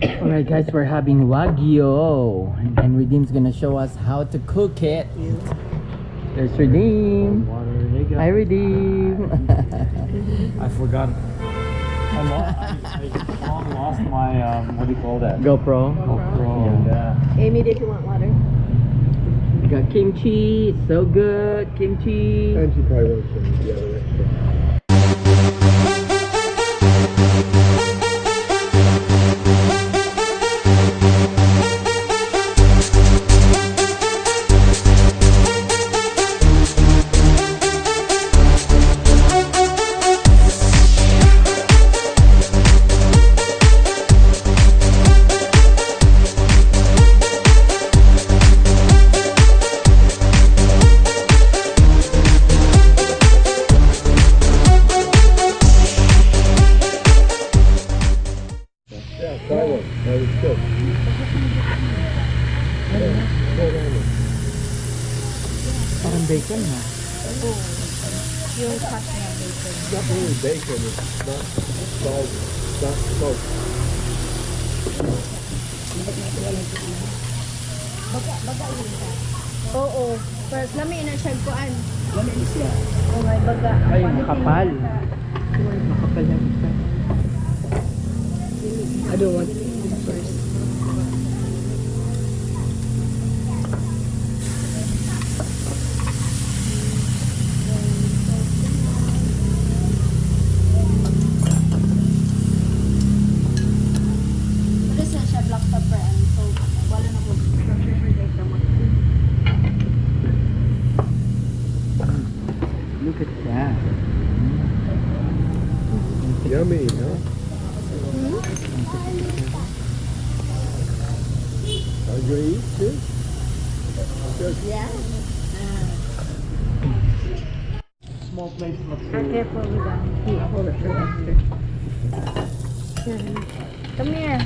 Alright guys, we're having Wagyu and Redeem's gonna show us how to cook it. There's Redeem. Hi Redeem. I forgot. I lost my, what do you call that? GoPro. GoPro. Yeah. Amy, did you want water? We got kimchi, it's so good. Kimchi. And she probably wants some the other extra. Parang bacon na. Yung cut na bacon. It's not really bacon, it's not salt, it's not smoked. Baga yun siya. Oo. First, lami na siya kuan. Lami siya. Oh my baga. Ay, makapal. Makapal na isa. I don't want this first. Black pepper and salt. Wala na po. Black pepper guys naman. Look at that. Yummy, huh? Are you gonna eat too? Good. Yeah. Small plates, let's Be careful with that. Here, hold it for extra. Come here.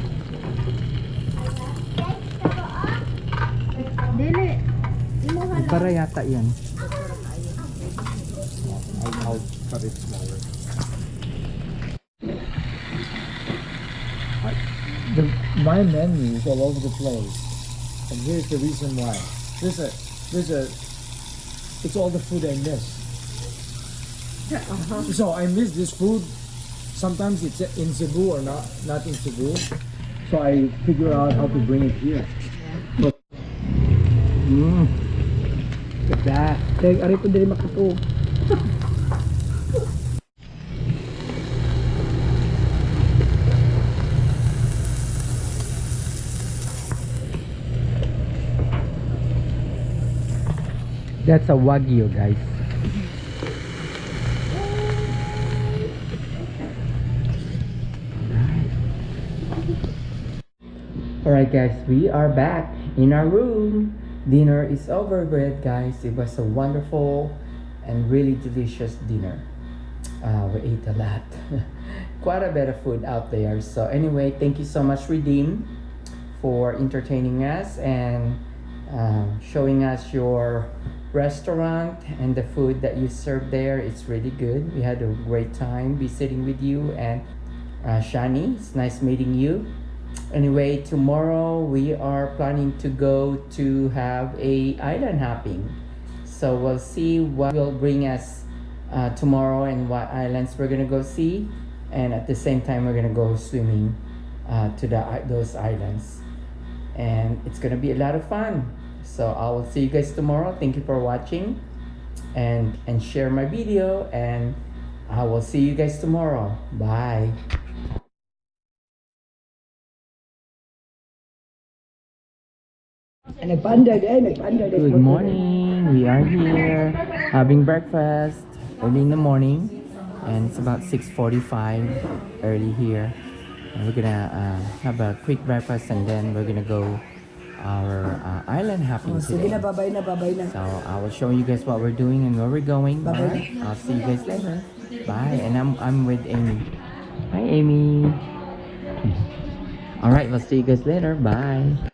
Dili. Imuha lang. Para yata yan. I'll cut it smaller. My menu is all over the place, and here's the reason why. It's all the food I miss. So I miss this food. Sometimes it's in Cebu or not in Cebu. So I figure out how to bring it here. Look at that. Kaya ari ko dili makato. That's a Wagyu, guys. Alright guys, we are back in our room. Dinner is over with, guys. It was a wonderful and really delicious dinner. We ate a lot. Quite a bit of food out there. So anyway, thank you so much, Redeem, for entertaining us and showing us your restaurant and the food that you serve there. It's really good. We had a great time visiting with you, and Shani, it's nice meeting you. Anyway, tomorrow we are planning to go to have a island hopping, so we'll see what will bring us tomorrow and what islands we're gonna go see, and at the same time we're gonna go swimming to those islands, and it's gonna be a lot of fun. So I will see you guys tomorrow. Thank you for watching and share my video, and I will see you guys tomorrow. Bye. Good morning. We are here having breakfast early in the morning, and it's about 6:45 early here. And we're gonna have a quick breakfast, and then we're gonna go our island hopping today. So I will show you guys what we're doing and where we're going. Alright, I'll see you guys later. Bye. And I'm with Amy. Hi, Amy. Alright, we'll see you guys later. Bye.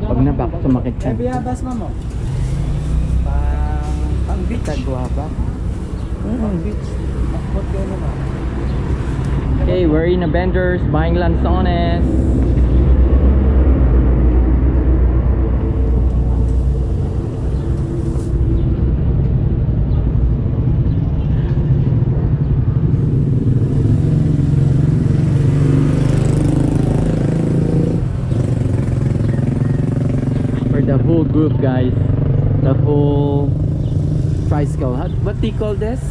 Pag nabak, sumakit ka. Biyabas mo mo. Ang beach. Tagwaba. Ang beach. What kayo naman? Okay, we're in a vendors buying lanzones. For the whole group, guys, the whole tricycle. What do you call this?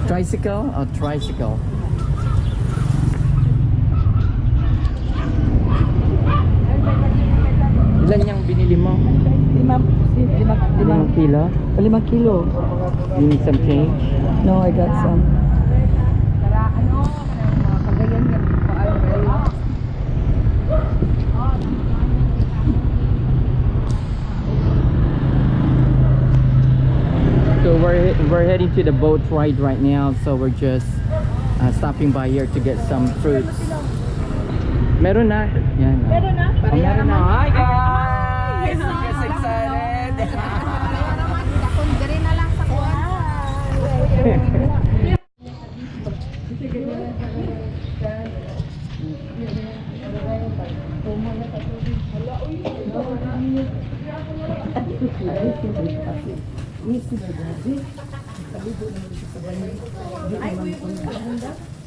Tricycle? Oh, tricycle. Ilan yung binili mo? 5 kilo? 5 kilo. You need some change? No, I got some. So we're heading to the boat ride right now. So we're just stopping by here to get some fruits. Meron na. Yan. Meron na? Meron na. Hi guys! I'm just excited. Diri na lang sa kuwan.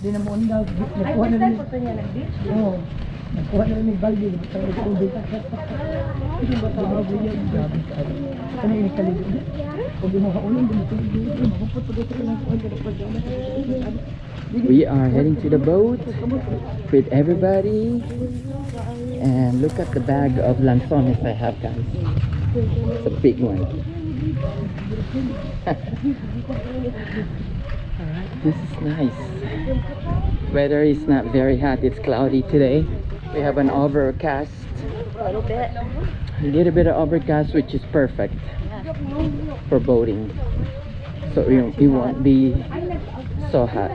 Di na mo undaw. Nagkuha na rin. Oo. Nagkuha na rin ng balde. Nagkuha Ito ba tawag yun? Grabe ka. Ano yung kaligo? Pag yung mga unang We are heading to the boat with everybody. And look at the bag of lanzones I have, guys. It's a big one. This is nice. Weather is not very hot. It's cloudy today. We have an overcast. A little bit of overcast, which is perfect for boating. So it won't be so hot.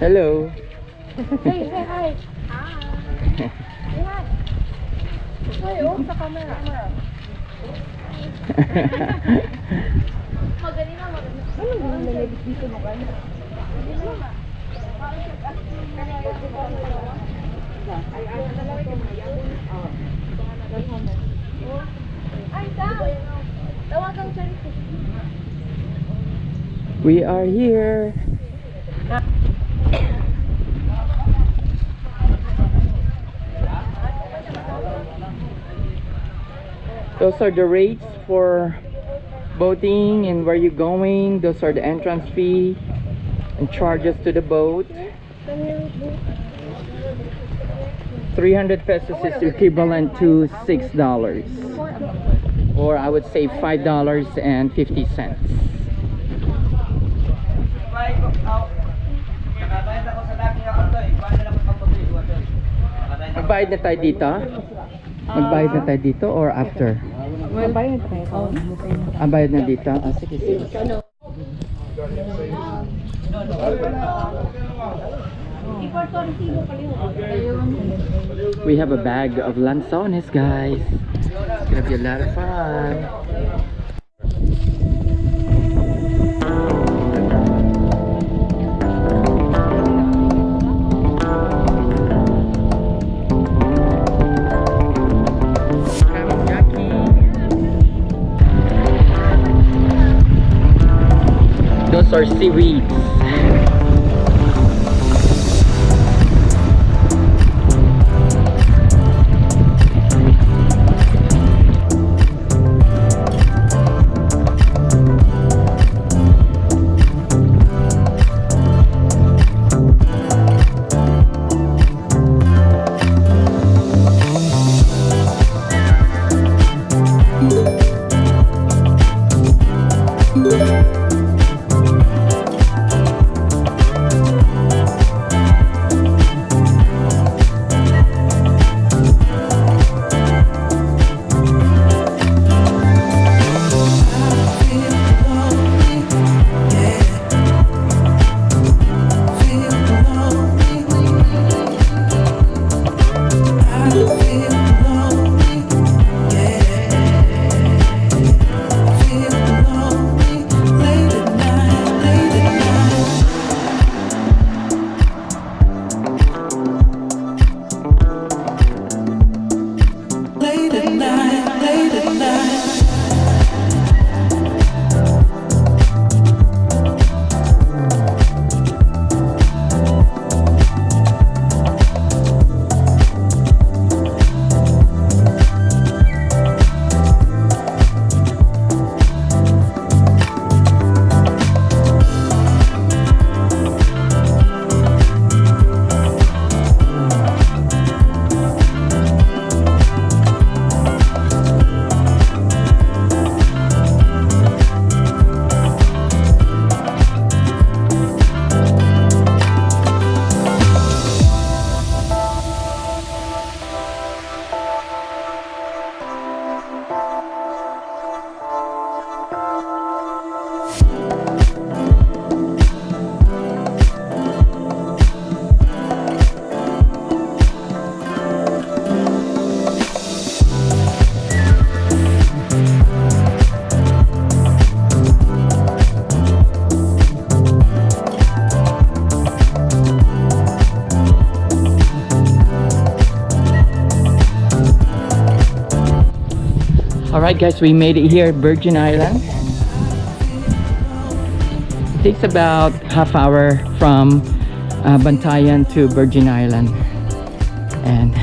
Hello. Hey, hi. Hi. Hi, oh, sa camera. Magaling na, magaling. Ano yung nalagit dito mo ka? We are here. Those are the rates for boating and where you're going. Those are the entrance fee and charges to the boat. 300 pesos is equivalent to $6, or I would say $5.50. Magbayad na tayo dito? Magbayad na tayo dito or after? Bayad tayo. Bayad na dito? Sige, sige. We have a bag of lanzones, guys. It's gonna be a lot of fun. Those are seaweeds. Alright guys, we made it here, Virgin Island. Takes about half hour from Bantayan to Virgin Island. And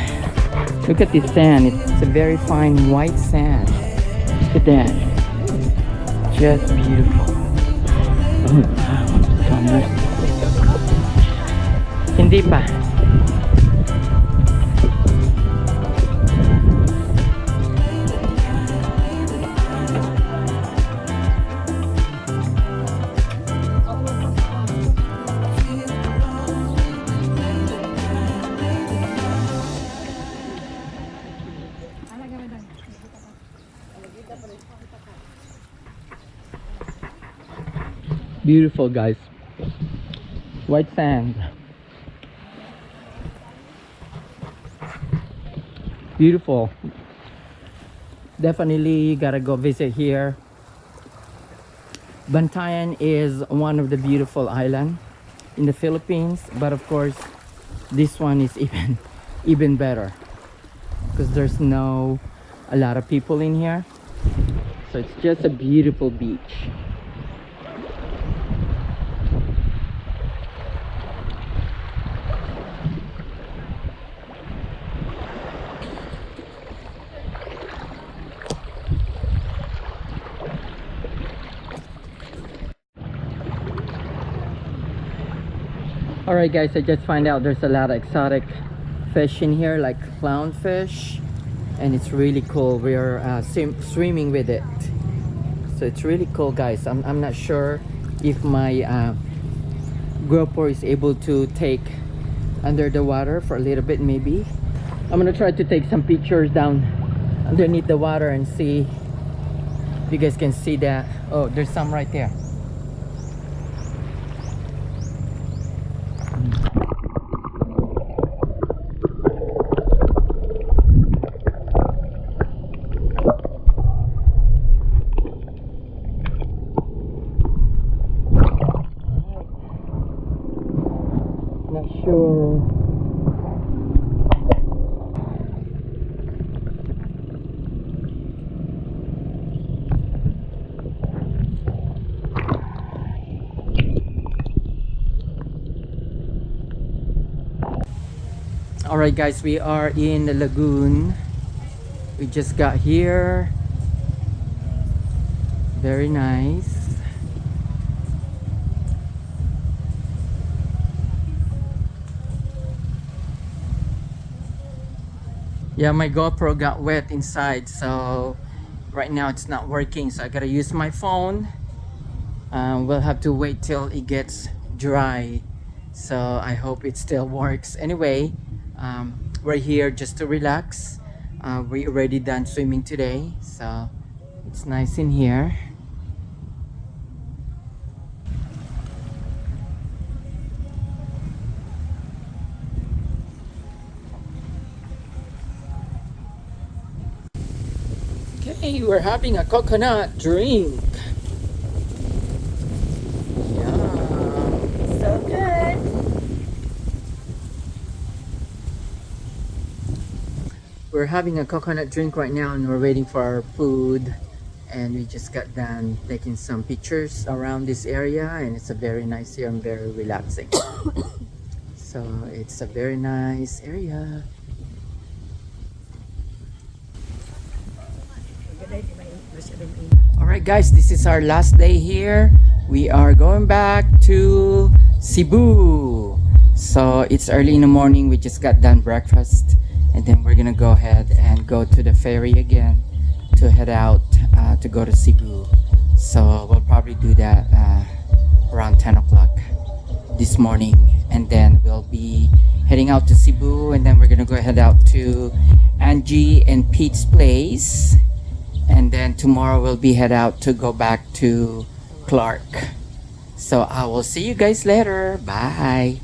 look at this sand, it's a very fine white sand. Look at that, just beautiful. Oh wow, summer. Hindi pa. Beautiful guys, white sand, beautiful. Definitely gotta go visit here. Bantayan is one of the beautiful island in the Philippines, but of course this one is even better because there's a lot of people in here, so it's just a beautiful beach. Alright guys, I just find out there's a lot of exotic fish in here, like clownfish, and it's really cool. We are swimming with it, so it's really cool guys. I'm not sure if my GoPro is able to take under the water for a little bit. Maybe I'm gonna try to take some pictures down underneath the water and see if you guys can see that. Oh, there's some right there. Not sure. Alright guys, we are in the lagoon. We just got here. Very nice. Yeah, my GoPro got wet inside, so right now it's not working, so I gotta use my phone. We'll have to wait till it gets dry, so I hope it still works. Anyway, we're here just to relax. We already done swimming today, so it's nice in here. Okay, we're having a coconut drink. Yum. So good. We're having a coconut drink right now and we're waiting for our food, and we just got done taking some pictures around this area, and it's a very nice here and very relaxing. So it's a very nice area. Alright guys, this is our last day here. We are going back to Cebu. So it's early in the morning. We just got done breakfast, and then we're gonna go ahead and go to the ferry again to head out to go to Cebu. So we'll probably do that around 10 o'clock this morning, and then we'll be heading out to Cebu, and then we're gonna go head out to Angie and Pete's place, and then tomorrow we'll be head out to go back to Clark. So I will see you guys later. Bye.